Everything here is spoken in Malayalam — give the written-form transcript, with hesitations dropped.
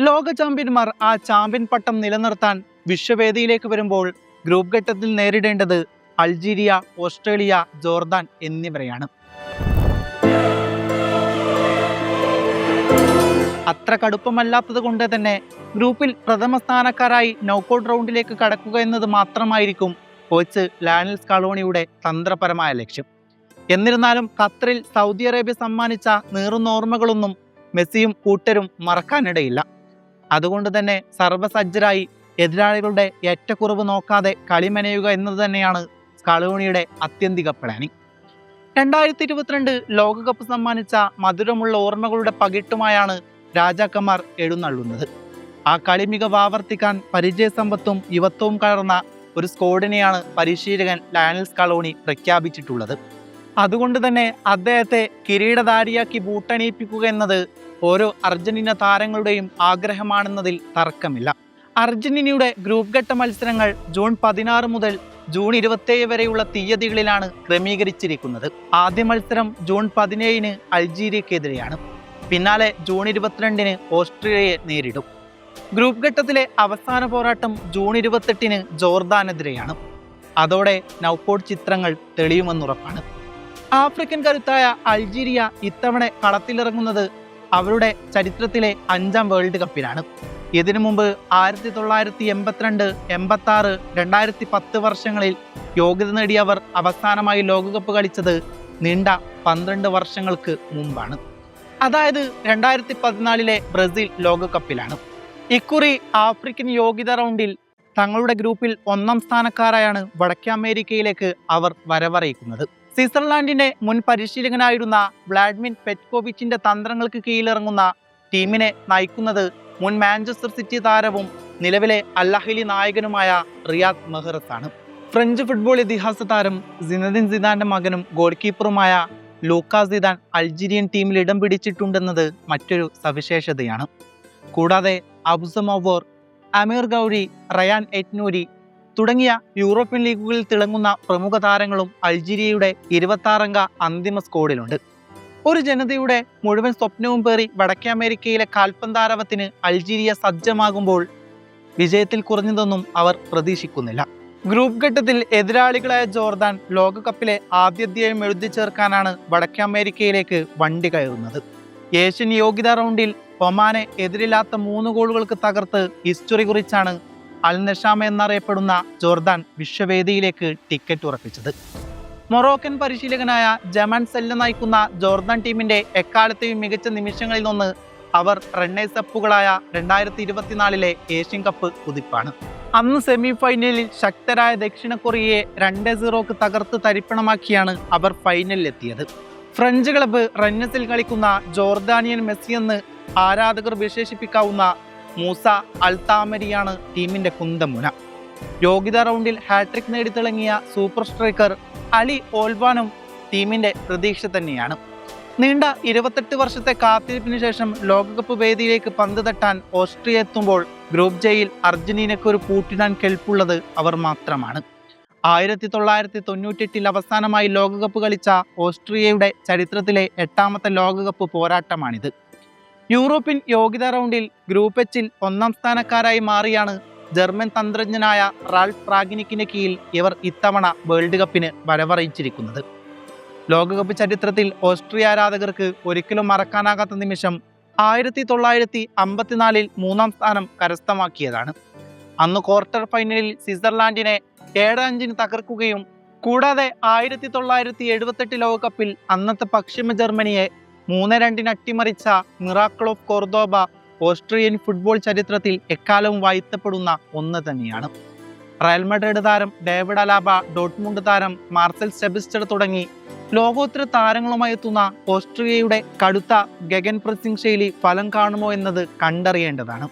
ലോക ചാമ്പ്യന്മാർ ആ ചാമ്പ്യൻ പട്ടം നിലനിർത്താൻ വിശ്വവേദിയിലേക്ക് വരുമ്പോൾ ഗ്രൂപ്പ് ഘട്ടത്തിൽ നേരിടേണ്ടത് അൾജീരിയ, ഓസ്ട്രേലിയ, ജോർദാൻ എന്നിവരെയാണ്. അത്ര കടുപ്പമല്ലാത്തത് കൊണ്ട് തന്നെ ഗ്രൂപ്പിൽ പ്രഥമ സ്ഥാനക്കാരായി നോക്കൌട്ട് റൗണ്ടിലേക്ക് കടക്കുക എന്നത് മാത്രമായിരിക്കും കോച്ച് ലയണൽ സ്കലോണിയുടെ തന്ത്രപരമായ ലക്ഷ്യം. എന്നിരുന്നാലും ഖത്തറിൽ സൗദി അറേബ്യ സമ്മാനിച്ച നീറുന്ന ഓർമ്മകളൊന്നും മെസ്സിയും കൂട്ടരും മറക്കാനിടയില്ല. അതുകൊണ്ട് തന്നെ സർവ്വസജ്ജരായി എതിരാളികളുടെ ഏറ്റക്കുറവ് നോക്കാതെ കളിമെനയുക എന്നത് തന്നെയാണ് സ്കലോണിയുടെ ആത്യന്തിക പ്ലാനിങ്. 2022 ലോകകപ്പ് സമ്മാനിച്ച മധുരമുള്ള ഓർമ്മകളുടെ പകിട്ടുമായാണ് രാജാക്കന്മാർ എഴുന്നള്ളുന്നത്. ആ കളി മികവ് ആവർത്തിക്കാൻ പരിചയസമ്പത്തും യുവത്വവും കലർന്ന ഒരു സ്ക്വാഡിനെയാണ് പരിശീലകൻ ലയണൽ സ്കലോണി പ്രഖ്യാപിച്ചിട്ടുള്ളത്. അതുകൊണ്ട് തന്നെ അദ്ദേഹത്തെ കിരീടധാരിയാക്കി ബൂട്ടണിയിപ്പിക്കുക എന്നത് ഓരോ അർജന്റീന താരങ്ങളുടെയും ആഗ്രഹമാണെന്നതിൽ തർക്കമില്ല. അർജന്റീനയുടെ ഗ്രൂപ്പ് ഘട്ട മത്സരങ്ങൾ ജൂൺ 16 മുതൽ ജൂൺ 27 വരെയുള്ള തീയതികളിലാണ് ക്രമീകരിച്ചിരിക്കുന്നത്. ആദ്യ മത്സരം ജൂൺ 17 അൾജീരിയക്കെതിരെയാണ്. പിന്നാലെ ജൂൺ 22 ഓസ്ട്രേലിയയെ നേരിടും. ഗ്രൂപ്പ് ഘട്ടത്തിലെ അവസാന പോരാട്ടം ജൂൺ 28 ജോർദാനെതിരെയാണ്. അതോടെ നൗക്കൌട്ട് ചിത്രങ്ങൾ തെളിയുമെന്നുറപ്പാണ്. ആഫ്രിക്കൻ കരുത്തായ അൾജീരിയ ഇത്തവണ കളത്തിലിറങ്ങുന്നത് അവരുടെ ചരിത്രത്തിലെ 5ാം വേൾഡ് കപ്പിലാണ്. ഇതിനു മുമ്പ് 1982, 86, 2010 വർഷങ്ങളിൽ യോഗ്യത നേടിയവർ അവസാനമായി ലോകകപ്പ് കളിച്ചത് നീണ്ട 12 വർഷങ്ങൾക്ക് മുമ്പാണ്. അതായത് 2014 ബ്രസീൽ ലോകകപ്പിലാണ്. ഇക്കുറി ആഫ്രിക്കൻ യോഗ്യത റൗണ്ടിൽ തങ്ങളുടെ ഗ്രൂപ്പിൽ 1ാം സ്ഥാനക്കാരായാണ് വടക്കേ അമേരിക്കയിലേക്ക് അവർ വരവറിയിക്കുന്നത്. സ്വിറ്റ്സർലാൻഡിന്റെ മുൻ പരിശീലകനായിരുന്ന വ്ളാഡിമിർ പെറ്റ്കോവിച്ചിന്റെ തന്ത്രങ്ങൾക്ക് കീഴിലിറങ്ങുന്ന ടീമിനെ നയിക്കുന്നത് മുൻ മാഞ്ചസ്റ്റർ സിറ്റി താരവും നിലവിലെ അൽ അഹ്ലി നായകനുമായ റിയാദ് മെഹ്റസ് ആണ്. ഫ്രഞ്ച് ഫുട്ബോൾ ഇതിഹാസ താരം സിനദിൻ സിദാന്റെ മകനും ഗോൾ കീപ്പറുമായ ലൂക്കാ സിദാൻ അൾജീരിയൻ ടീമിൽ ഇടം പിടിച്ചിട്ടുണ്ടെന്നത് മറ്റൊരു സവിശേഷതയാണ്. കൂടാതെ അബ്സമോവോർ, അമീർ ഗൗരി, റയാൻ എറ്റ്നൂരി തുടങ്ങിയ യൂറോപ്യൻ ലീഗുകളിൽ തിളങ്ങുന്ന പ്രമുഖ താരങ്ങളും അൾജീരിയയുടെ 26 അംഗ അന്തിമ സ്ക്വാഡിലുണ്ട്. ഒരു ജനതയുടെ മുഴുവൻ സ്വപ്നവും പേറി വടക്കേ അമേരിക്കയിലെ കാൽപന്താരവത്തിന് അൾജീരിയ സജ്ജമാകുമ്പോൾ വിജയത്തിൽ കുറഞ്ഞതൊന്നും അവർ പ്രതീക്ഷിക്കുന്നില്ല. ഗ്രൂപ്പ് ഘട്ടത്തിൽ എതിരാളികളായ ജോർദാൻ ലോകകപ്പിലെ ആദ്യാധ്യായം എഴുതി ചേർക്കാനാണ് വടക്കേ അമേരിക്കയിലേക്ക് വണ്ടി കയറുന്നത്. ഏഷ്യൻ യോഗ്യതാ റൗണ്ടിൽ ഒമാനെ എതിരില്ലാത്ത 3 ഗോളുകൾക്ക് തകർത്ത് ഹിസ്റ്ററി കുറിച്ചാണ് അൽ നഷാമ എന്നറിയപ്പെടുന്ന ജോർദാൻ വിശ്വവേദിയിലേക്ക് ടിക്കറ്റ് ഉറപ്പിച്ചത്. മൊറോക്കൻ പരിശീലകനായ ജമാൻ സെല്ല നയിക്കുന്ന ജോർദാൻ ടീമിന്റെ എക്കാലത്തെയും മികച്ച നിമിഷങ്ങളിൽ ഒന്ന് അവർ റണ്ണേഴ്സ് അപ്പുകളായ 2024 ഏഷ്യൻ കപ്പ് കുതിപ്പാണ്. അന്ന് സെമി ഫൈനലിൽ ശക്തരായ ദക്ഷിണ കൊറിയയെ 2-0 തകർത്ത് തരിപ്പണമാക്കിയാണ് അവർ ഫൈനലിൽ എത്തിയത്. ഫ്രഞ്ച് ക്ലബ്ബ് റന്നസിൽ കളിക്കുന്ന ജോർദാനിയൻ മെസ്സി എന്ന് ആരാധകർ വിശേഷിപ്പിക്കാവുന്ന മൂസ അൽതാമരിയാണ് ടീമിന്റെ കുന്തമുന. യോഗ്യതാ റൗണ്ടിൽ ഹാട്രിക് നേടിത്തിളങ്ങിയ സൂപ്പർ സ്ട്രൈക്കർ അലി ഓൽവാനും ടീമിന്റെ പ്രതീക്ഷ തന്നെയാണ്. നീണ്ട 28 വർഷത്തെ കാത്തിരിപ്പിന് ശേഷം ലോകകപ്പ് വേദിയിലേക്ക് പന്ത് തട്ടാൻ ഓസ്ട്രിയ എത്തുമ്പോൾ ഗ്രൂപ്പ് ജെയിൽ അർജന്റീനയ്ക്ക് ഒരു പൂട്ടിടാൻ കെൽപ്പുള്ളത് അവർ മാത്രമാണ്. 1998 അവസാനമായി ലോകകപ്പ് കളിച്ച ഓസ്ട്രിയയുടെ ചരിത്രത്തിലെ 8ാമത്തെ ലോകകപ്പ് പോരാട്ടമാണിത്. യൂറോപ്യൻ യോഗ്യതാ റൗണ്ടിൽ ഗ്രൂപ്പ് എച്ചിൽ 1ാം സ്ഥാനക്കാരായി മാറിയാണ് ജർമ്മൻ തന്ത്രജ്ഞനായ റാൽഫ് റാഗ്നിക്കിന് കീഴിൽ ഇവർ ഇത്തവണ വേൾഡ് കപ്പിന് വരവറിയിച്ചിരിക്കുന്നത്. ലോകകപ്പ് ചരിത്രത്തിൽ ഓസ്ട്രിയ ആരാധകർക്ക് ഒരിക്കലും മറക്കാനാകാത്ത നിമിഷം 1954 3ാം സ്ഥാനം കരസ്ഥമാക്കിയതാണ്. അന്ന് ക്വാർട്ടർ ഫൈനലിൽ സ്വിറ്റ്സർലാൻഡിനെ 7-5 തകർക്കുകയും കൂടാതെ 1978 ലോകകപ്പിൽ അന്നത്തെ പശ്ചിമ ജർമ്മനിയെ 3-2 അട്ടിമറിച്ച മിറാക്കിൾ ഓഫ് കോർദോബ ഓസ്ട്രിയൻ ഫുട്ബോൾ ചരിത്രത്തിൽ എക്കാലവും വാഴ്ത്തപ്പെടുന്ന ഒന്ന് തന്നെയാണ്. റയൽ മാഡ്രിഡ് താരം ഡേവിഡ് അലാബ, ഡോട്ട്മുണ്ട് താരം മാർസൽ സെബസ്റ്റർ തുടങ്ങി ലോകോത്തര താരങ്ങളുമായി എത്തുന്ന ഓസ്ട്രിയയുടെ കടുത്ത ഗഗൻ പ്രസിംഗ് ശൈലി ഫലം കാണുമോ എന്നത് കണ്ടറിയേണ്ടതാണ്.